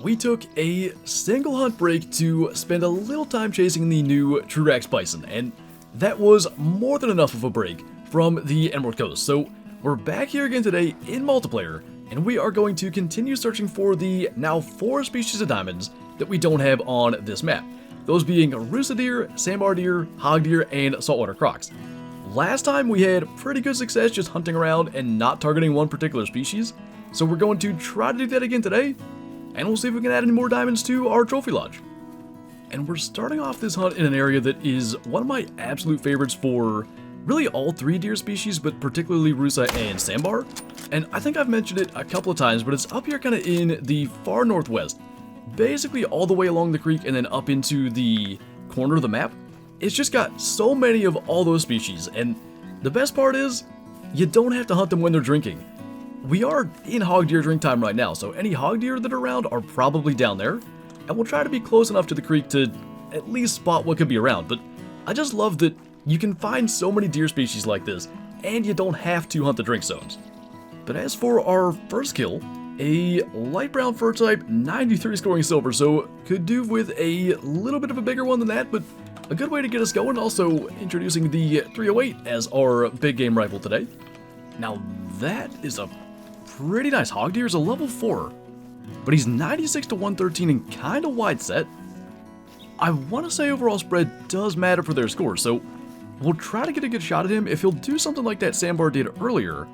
we took a single hunt break to spend a little time chasing the new Truax Bison, and that was more than enough of a break from the Emerald Coast. So we're back here again today in multiplayer, and we are going to continue searching for the now 4 species of diamonds that we don't have on this map. Those being rooster deer, sandbar deer, hog deer, and saltwater crocs. Last time we had pretty good success just hunting around and not targeting one particular species, so we're going to try to do that again today, and we'll see if we can add any more diamonds to our trophy lodge. And we're starting off this hunt in an area that is one of my absolute favorites for really all 3 deer species, but particularly rusa and sandbar. And I think I've mentioned it a couple of times, but it's up here kind of in the far northwest, basically all the way along the creek and then up into the corner of the map. It's just got so many of all those species, and the best part is, you don't have to hunt them when they're drinking. We are in hog deer drink time right now, so any hog deer that are around are probably down there, and we'll try to be close enough to the creek to at least spot what could be around. But I just love that you can find so many deer species like this, and you don't have to hunt the drink zones. But as for our first kill, a light brown fur type 93 scoring silver, so could do with a little bit of a bigger one than that, but a good way to get us going. Also introducing the 308 as our big game rifle today. Now that is a pretty nice hog deer. Is a level 4, but he's 96 to 113 and kind of wide set. I want to say overall spread does matter for their score, so we'll try to get a good shot at him. If he'll do something like that sandbar did earlier,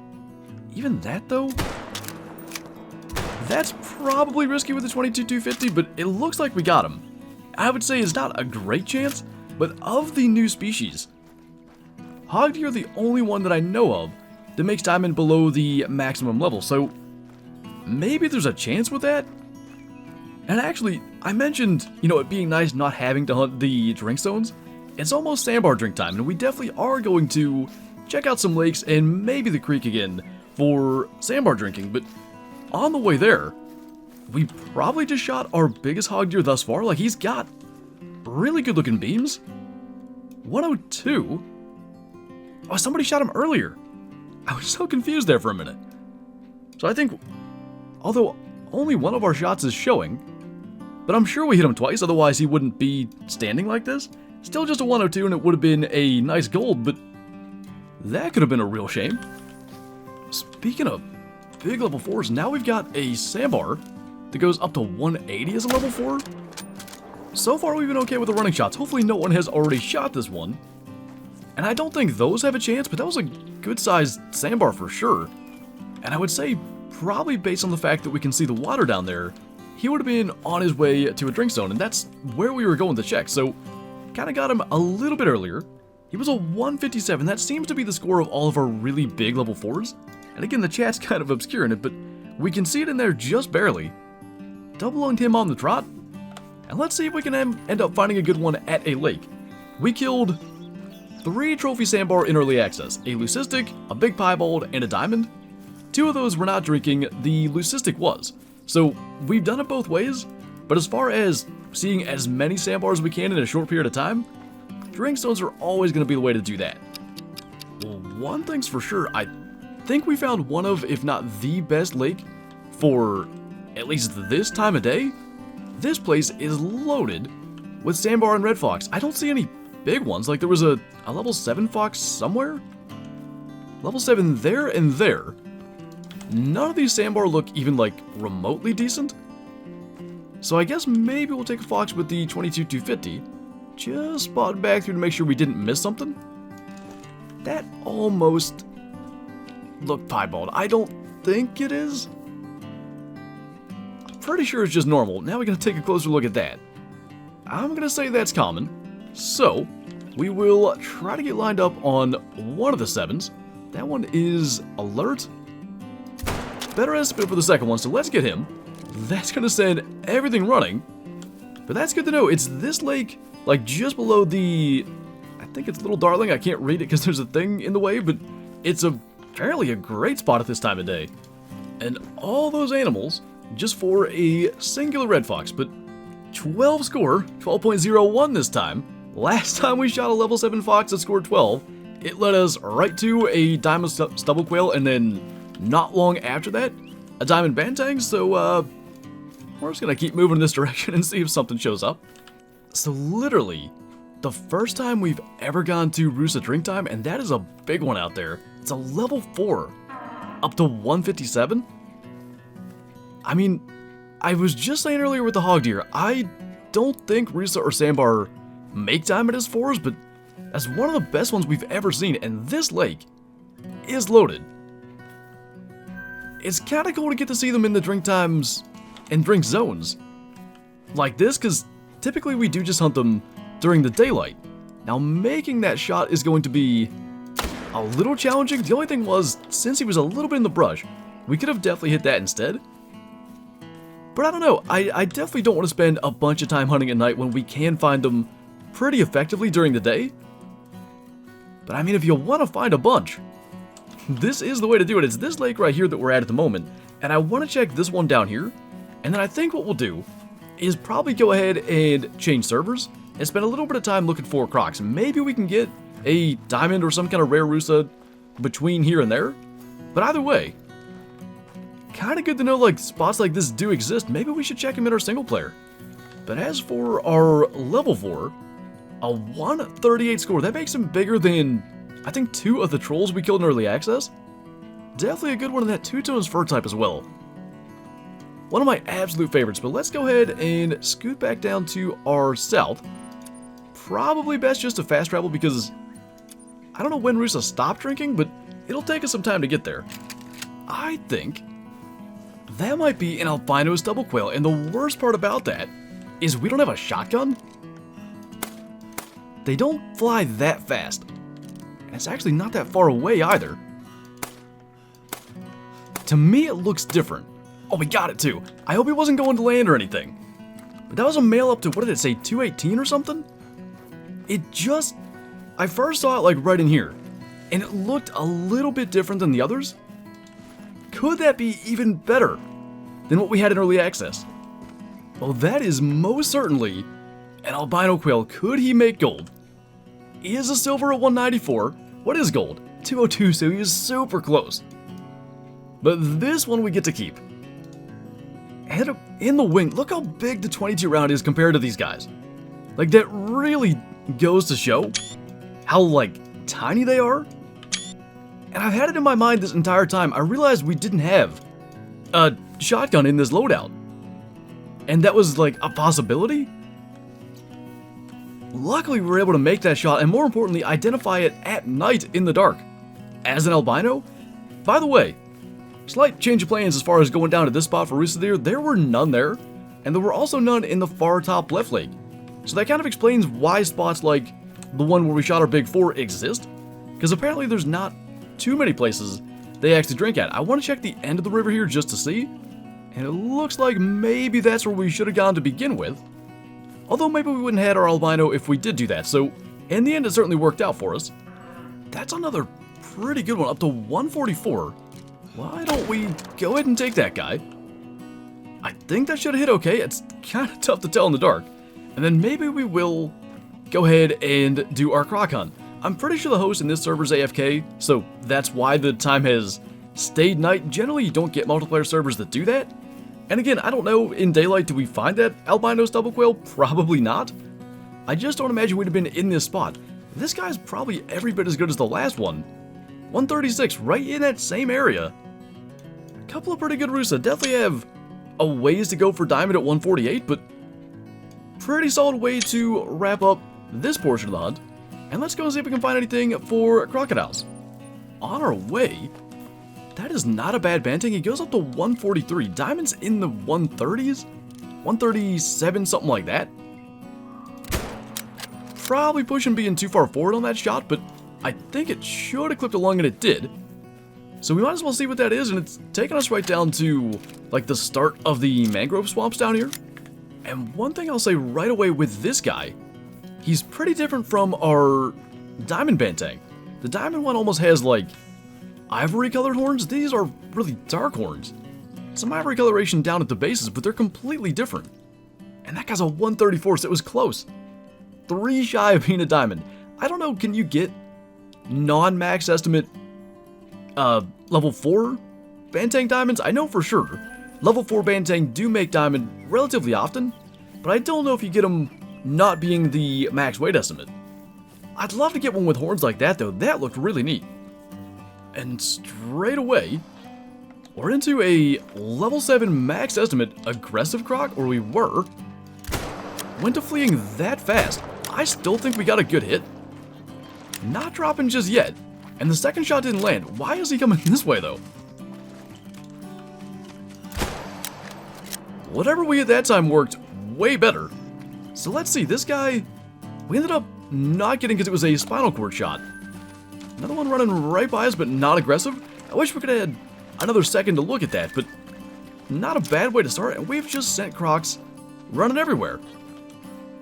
even that though, that's probably risky with the 22-250, but it looks like we got him. I would say it's not a great chance, but of the new species, hog deer are the only one that I know of that makes diamond below the maximum level, so maybe there's a chance with that. And actually, I mentioned, it being nice not having to hunt the drink zones. It's almost sandbar drink time, and we definitely are going to check out some lakes and maybe the creek again for sandbar drinking, but on the way there, we probably just shot our biggest hog deer thus far. Like, he's got really good looking beams. 102? Oh, somebody shot him earlier. I was so confused there for a minute. So I think, although only one of our shots is showing, but I'm sure we hit him twice, otherwise he wouldn't be standing like this. Still just a 102, and it would have been a nice gold, but that could have been a real shame. Speaking of big level 4s, now we've got a sandbar that goes up to 180 as a level 4. So far we've been okay with the running shots. Hopefully no one has already shot this one. And I don't think those have a chance, but that was a good sized sandbar for sure. And I would say, probably based on the fact that we can see the water down there, he would have been on his way to a drink zone, and that's where we were going to check. So kind of got him a little bit earlier. He was a 157. That seems to be the score of all of our really big level 4s. And again, the chat's kind of obscuring it, but we can see it in there just barely. Double-lunged him on the trot. And let's see if we can end up finding a good one at a lake. We killed 3 trophy sandbar in early access. A leucistic, a big piebald, and a diamond. 2 of those were not drinking, the leucistic was. So we've done it both ways, but as far as seeing as many sandbars as we can in a short period of time, drink zones are always going to be the way to do that. Well, one thing's for sure, I think we found one of, if not the best lake for at least this time of day. This place is loaded with sandbar and red fox. I don't see any big ones. Like, there was a level 7 fox somewhere. Level 7 there and there. None of these sandbar look even like remotely decent. So I guess maybe we'll take a fox with the 22-250. Just spotting back through to make sure we didn't miss something. That almost looked piebald. I don't think it is. Pretty sure it's just normal. Now we're going to take a closer look at that. I'm going to say that's common. So, we will try to get lined up on one of the 7s. That one is alert. Better estimate for the second one, so let's get him. That's going to send everything running. But that's good to know. It's this lake, like just below the... I think it's Little Darling. I can't read it because there's a thing in the way, but it's apparently a great spot at this time of day. And all those animals just for a singular red fox, but 12 score, 12.01 this time. Last time we shot a level 7 fox that scored 12, it led us right to a diamond stubble quail, and then not long after that, a diamond bantang, so we're just gonna keep moving in this direction and see if something shows up. So literally, the first time we've ever gone to Rusa drink time, and that is a big one out there. It's a level 4, up to 157. I mean, I was just saying earlier with the hog deer, I don't think Rusa or Sandbar make diamond as 4s, but that's one of the best ones we've ever seen, and this lake is loaded. It's kind of cool to get to see them in the drink times and drink zones like this, because typically we do just hunt them during the daylight. Now making that shot is going to be a little challenging. The only thing was, since he was a little bit in the brush, we could have definitely hit that instead. But I don't know, I definitely don't want to spend a bunch of time hunting at night when we can find them pretty effectively during the day. But I mean, if you want to find a bunch, this is the way to do it. It's this lake right here that we're at the moment, and I want to check this one down here, and then I think what we'll do is probably go ahead and change servers and spend a little bit of time looking for crocs. Maybe we can get a diamond or some kind of rare Rusa between here and there, but either way, kind of good to know like spots like this do exist. Maybe we should check them in our single player. But as for our level 4, a 138 score, that makes him bigger than I think 2 of the trolls we killed in early access. Definitely a good one in that 2-tones fur type as well. One of my absolute favorites, but let's go ahead and scoot back down to our south. Probably best just to fast travel because I don't know when Rusa stopped drinking, but it'll take us some time to get there. I think that might be an albino stubble quail, and the worst part about that is we don't have a shotgun. They don't fly that fast, and it's actually not that far away either. To me, it looks different. Oh, we got it too. I hope he wasn't going to land or anything. But that was a male up to, what did it say, 218 or something? I first saw it like right in here, and it looked a little bit different than the others. Could that be even better than what we had in early access? Well, that is most certainly an albino quail. Could he make gold? He is a silver at 194. What is gold? 202, so he is super close. But this one we get to keep. And in the wing, look how big the 22 round is compared to these guys. Like, that really goes to show how, like, tiny they are. And I've had it in my mind this entire time. I realized we didn't have a shotgun in this loadout. And that was, like, a possibility. Luckily, we were able to make that shot, and more importantly, identify it at night in the dark as an albino. By the way, slight change of plans as far as going down to this spot for Rusa deer. There were none there, and there were also none in the far top left leg. So that kind of explains why spots like the one where we shot our big 4 exist, because apparently there's not too many places they actually drink at. I want to check the end of the river here just to see, and it looks like maybe that's where we should have gone to begin with. Although maybe we wouldn't have had our albino if we did do that, so in the end it certainly worked out for us. That's another pretty good one, up to 144. Why don't we go ahead and take that guy? I think that should have hit okay. It's kind of tough to tell in the dark. And then maybe we will go ahead and do our croc hunt. I'm pretty sure the host in this server's AFK, so that's why the time has stayed night. Generally, you don't get multiplayer servers that do that. And again, I don't know, in daylight, do we find that albino stubble quail? Probably not. I just don't imagine we'd have been in this spot. This guy's probably every bit as good as the last one. 136, right in that same area. A couple of pretty good Rusa. Definitely have a ways to go for diamond at 148, but pretty solid way to wrap up this portion of the hunt. And let's go and see if we can find anything for crocodiles. On our way, that is not a bad banting. He goes up to 143. Diamonds in the 130s? 137, something like that. Probably pushing being too far forward on that shot, but I think it should have clipped along, and it did. So we might as well see what that is, and it's taking us right down to, like, the start of the mangrove swamps down here. And one thing I'll say right away with this guy, he's pretty different from our diamond bantang. The diamond one almost has, like, ivory colored horns. These are really dark horns. Some ivory coloration down at the bases, but they're completely different. And that guy's a 134, so it was close. 3 shy of being a diamond. I don't know, can you get non-max estimate level 4 bantang diamonds? I know for sure level 4 Bantang do make diamond relatively often, but I don't know if you get them not being the max weight estimate. I'd love to get one with horns like that though, that looked really neat. And straight away, we're into a level 7 max estimate aggressive croc, or we were. Went to fleeing that fast. I still think we got a good hit. Not dropping just yet. And the second shot didn't land. Why is he coming this way though? Whatever we hit that time worked way better. So let's see, this guy, we ended up not getting because it was a spinal cord shot. Another one running right by us, but not aggressive. I wish we could have had another second to look at that, but not a bad way to start, and we've just sent crocs running everywhere.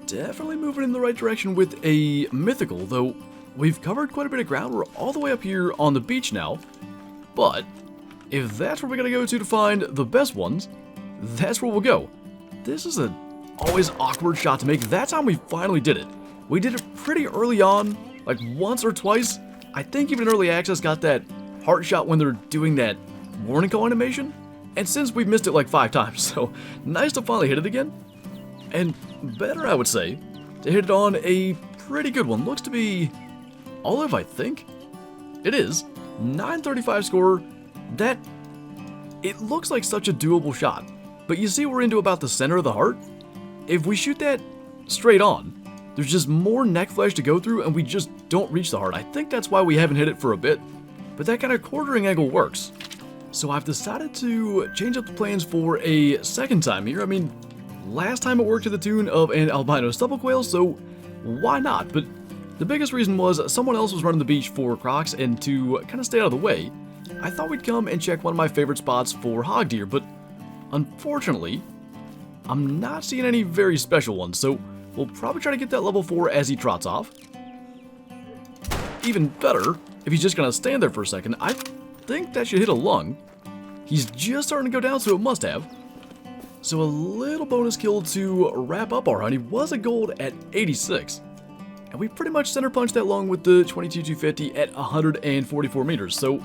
Definitely moving in the right direction with a mythical, though we've covered quite a bit of ground. We're all the way up here on the beach now, but if that's where we're going to go to find the best ones, that's where we'll go. This is a always awkward shot to make. That time we finally did it. We did it pretty early on, like once or twice. I think even early access got that heart shot when they're doing that warning call animation. And since we've missed it like 5 times, so nice to finally hit it again. And better, I would say, to hit it on a pretty good one. Looks to be olive, I think. It is. 935 score. That, it looks like such a doable shot. But you see we're into about the center of the heart? If we shoot that straight on, there's just more neck flesh to go through and we just don't reach the heart. I think that's why we haven't hit it for a bit, but that kind of quartering angle works. So I've decided to change up the plans for a second time here. I mean, last time it worked to the tune of an albino stubble quail, so why not? But the biggest reason was someone else was running the beach for crocs, and to kind of stay out of the way, I thought we'd come and check one of my favorite spots for hog deer, but unfortunately, I'm not seeing any very special ones, so we'll probably try to get that level 4 as he trots off. Even better, if he's just going to stand there for a second, I think that should hit a lung. He's just starting to go down, so it must have. So a little bonus kill to wrap up our hunt. He was a gold at 86. And we pretty much center punched that lung with the 22-250 at 144 meters. So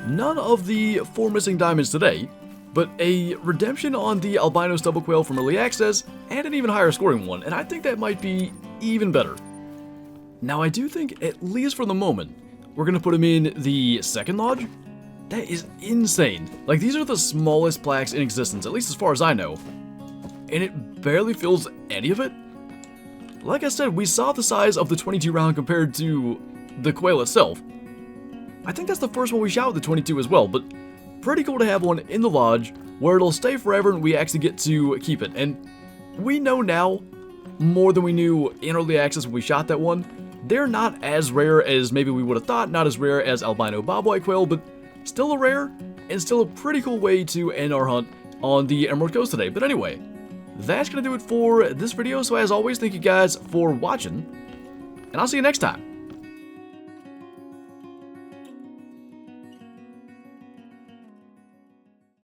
none of the 4 missing diamonds today, but a redemption on the albino stubble quail from early access, and an even higher scoring one, and I think that might be even better. Now I do think, at least for the moment, we're going to put him in the second lodge. That is insane. Like, these are the smallest plaques in existence, at least as far as I know, and it barely fills any of it. Like I said, we saw the size of the 22 round compared to the quail itself. I think that's the first one we shot with the 22 as well, but pretty cool to have one in the lodge where it'll stay forever and we actually get to keep it. And we know now more than we knew in early access when we shot that one. They're not as rare as maybe we would have thought, not as rare as albino bobwhite quail, but still a rare and still a pretty cool way to end our hunt on the Emerald Coast today. But anyway, that's going to do it for this video. So as always, thank you guys for watching, and I'll see you next time.